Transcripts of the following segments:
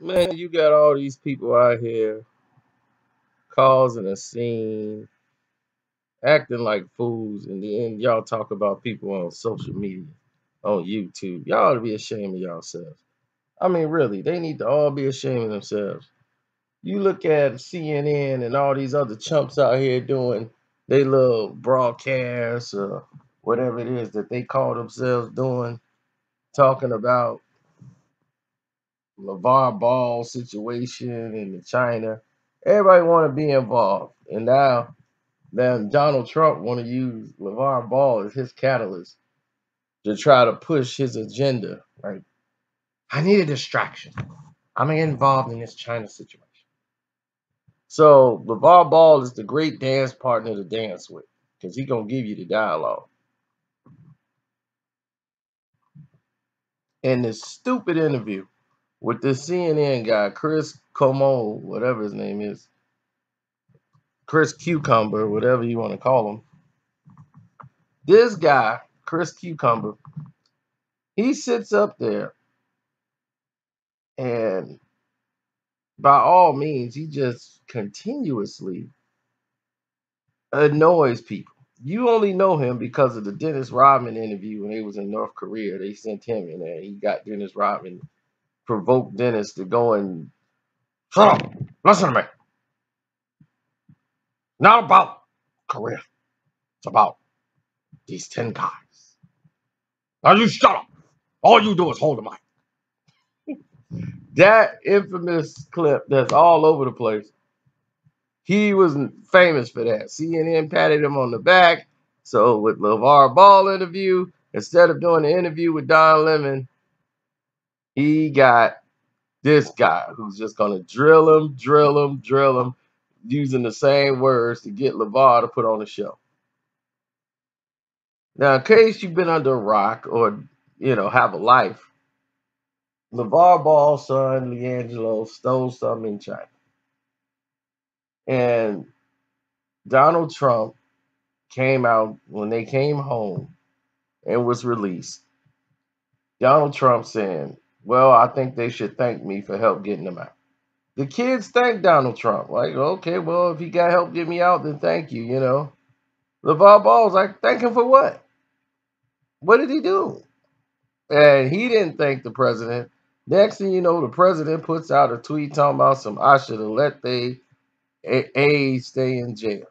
Man, you got all these people out here causing a scene, acting like fools, and then y'all talk about people on social media, on YouTube. Y'all ought to be ashamed of yourselves. I mean, really, they need to all be ashamed of themselves. You look at CNN and all these other chumps out here doing they little broadcasts or whatever it is that they call themselves doing, talking about Lavar Ball situation in China. Everybody want to be involved, and now then Donald Trump want to use Lavar Ball as his catalyst to try to push his agenda. Like, I need a distraction. I'm involved in this China situation. So LeVar Ball is the great dance partner to dance with because he gonna give you the dialogue. In this stupid interview with this CNN guy, Chris Como, whatever his name is, Chris Cucumber, whatever you want to call him. This guy, Chris Cucumber, he sits up there and by all means, he just continuously annoys people. You only know him because of the Dennis Rodman interview when they was in North Korea. They sent him in there. He got Dennis Rodman, provoked Dennis to go and Trump, listen to me. Not about Korea. It's about these 10 guys. Now you shut up. All you do is hold the mic. That infamous clip that's all over the place. He was famous for that. CNN patted him on the back. So with LeVar Ball interview, instead of doing the interview with Don Lemon, he got this guy who's just gonna drill him, using the same words to get LeVar to put on the show. Now, in case you've been under a rock or have a life, LeVar Ball's son LeAngelo stole something in China, and Donald Trump came out when they came home and was released. Donald Trump saying, "Well, I think they should thank me for help getting them out." The kids thanked Donald Trump. Like, okay, well, if he got help get me out, then thank you. LeVar Ball's like, thank him for what? What did he do? And he didn't thank the president. Next thing you know, the president puts out a tweet talking about some I should have let they aides stay in jail.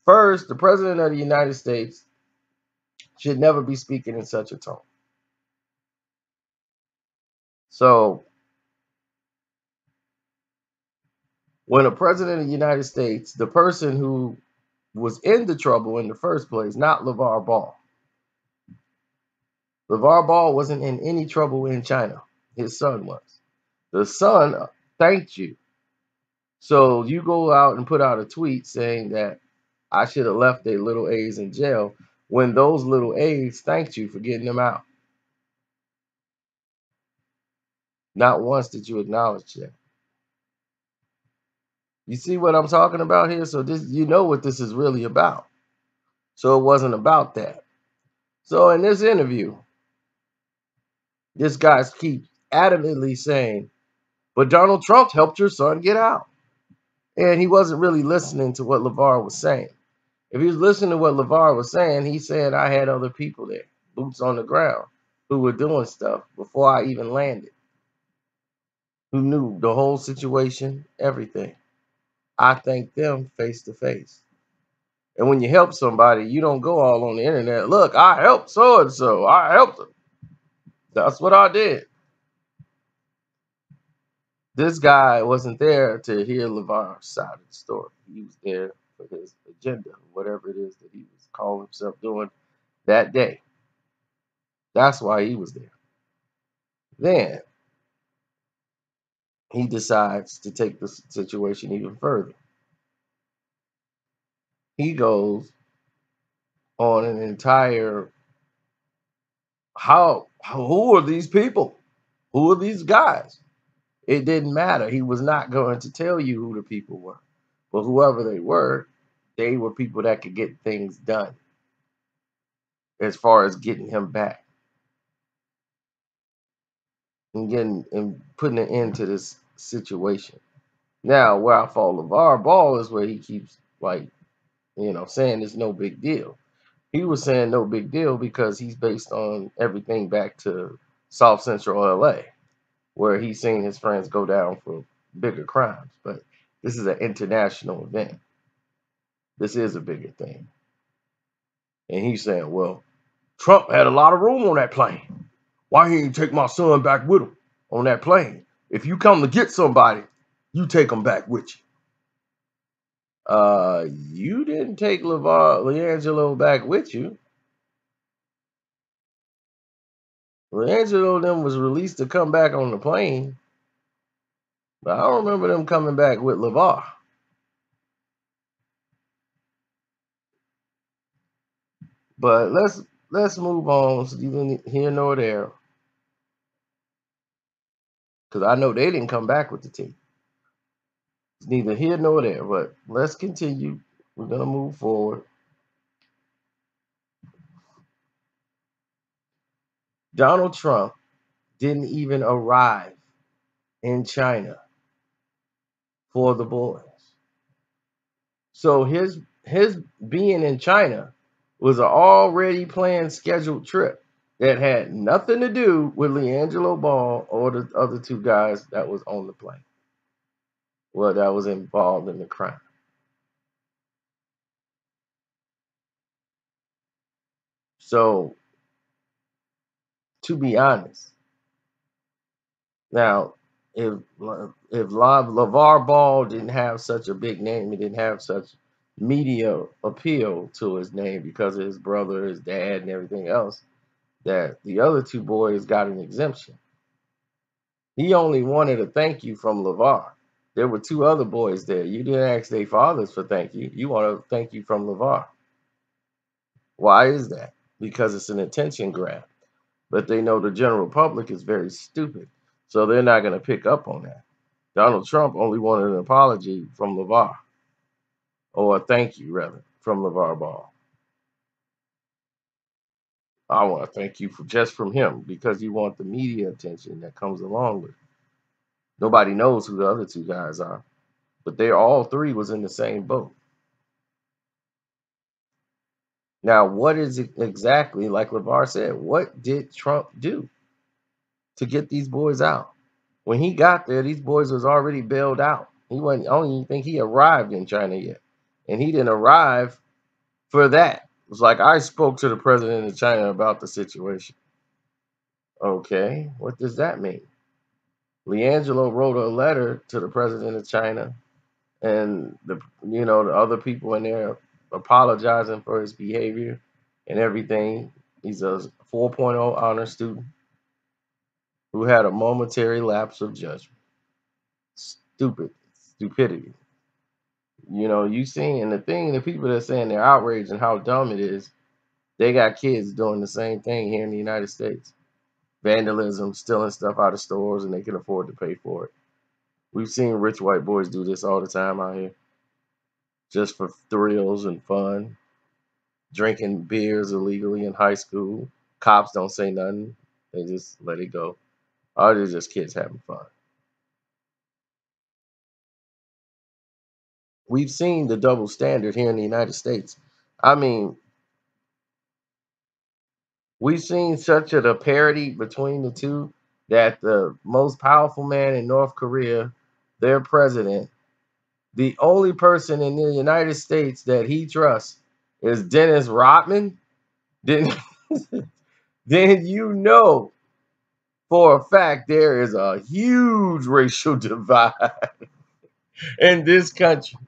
First, the president of the United States should never be speaking in such a tone. So when a president of the United States, the person who was in the trouble in the first place, not LeVar Ball. LeVar Ball wasn't in any trouble in China. His son was. The son thanked you. So you go out and put out a tweet saying that I should have left their little A's in jail when those little A's thanked you for getting them out. Not once did you acknowledge that. You see what I'm talking about here? So this, what this is really about. So it wasn't about that. So in this interview, this guy keeps adamantly saying, but Donald Trump helped your son get out. And he wasn't really listening to what LeVar was saying. If he was listening to what LeVar was saying, he said, I had other people there, boots on the ground, who were doing stuff before I even landed, who knew the whole situation, everything. I thanked them face to face. And when you help somebody, you don't go all on the internet. Look, I helped so and so. I helped them. That's what I did. This guy wasn't there to hear LeVar's side of the story. He was there for his agenda, whatever it is that he was calling himself doing that day. That's why he was there. Then he decides to take the situation even further. He goes on an entire who are these people? Who are these guys? It didn't matter. He was not going to tell you who the people were. But whoever they were people that could get things done as far as getting him back. and getting and putting an end to this situation. Now, where I fault LeVar Ball is where he keeps like, saying it's no big deal. He was saying no big deal because he's based on everything back to South Central LA, where he's seen his friends go down for bigger crimes. But this is an international event. This is a bigger thing. And he's saying, well, Trump had a lot of room on that plane. Why he didn't take my son back with him on that plane? If you come to get somebody, you take them back with you. You didn't take LeAngelo back with you. LeAngelo them was released to come back on the plane, but I don't remember them coming back with LeVar. But let's move on. So neither here nor there, because I know they didn't come back with the team. It's neither here nor there. But let's continue. We're gonna move forward. Donald Trump didn't even arrive in China for the boys. So his being in China was an already planned scheduled trip that had nothing to do with LeAngelo Ball or the other two guys that was on the plane. Well, that was involved in the crime. So, to be honest, now if Lavar Ball didn't have such a big name, he didn't have such media appeal to his name because of his brother, his dad, and everything else, that the other two boys got an exemption. He only wanted a thank you from LeVar. There were two other boys there. You didn't ask their fathers for thank you. You want a thank you from LeVar. Why is that? Because it's an attention grab. But they know the general public is very stupid. So they're not going to pick up on that. Donald Trump only wanted an apology from LeVar, or a thank you, rather, from LeVar Ball. I want to thank you for just from him because you want the media attention that comes along with it. Nobody knows who the other two guys are, but they all three was in the same boat. Now, what is it exactly, like LeVar said, what did Trump do to get these boys out? When he got there, these boys was already bailed out. He wasn't, I don't even think he arrived in China yet. And he didn't arrive for that. It was like, I spoke to the president of China about the situation. Okay, what does that mean? LeAngelo wrote a letter to the president of China and the other people in there apologizing for his behavior and everything. He's a 4.0 honor student who had a momentary lapse of judgment. Stupidity. You seeing the people that are saying they're outraged and how dumb it is, they got kids doing the same thing here in the United States. Vandalism, stealing stuff out of stores, and they can afford to pay for it. We've seen rich white boys do this all the time out here, just for thrills and fun, drinking beers illegally in high school. Cops don't say nothing. They just let it go. Or they're just kids having fun. We've seen the double standard here in the United States. I mean, we've seen such a parity between the two that the most powerful man in North Korea, their president, the only person in the United States that he trusts is Dennis Rodman, then, then for a fact there is a huge racial divide in this country.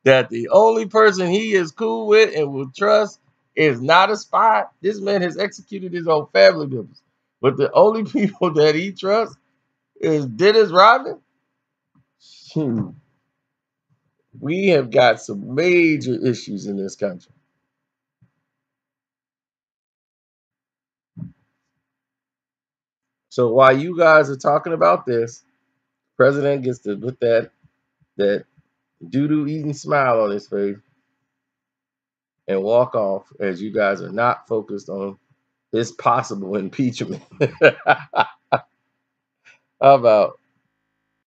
That the only person he is cool with and will trust is not a spy. This man has executed his own family members. But the only people that he trusts is Dennis Rodman. We have got some major issues in this country. So while you guys are talking about this, president gets to put that doo-doo eating smile on his face and walk off as you guys are not focused on his possible impeachment. How about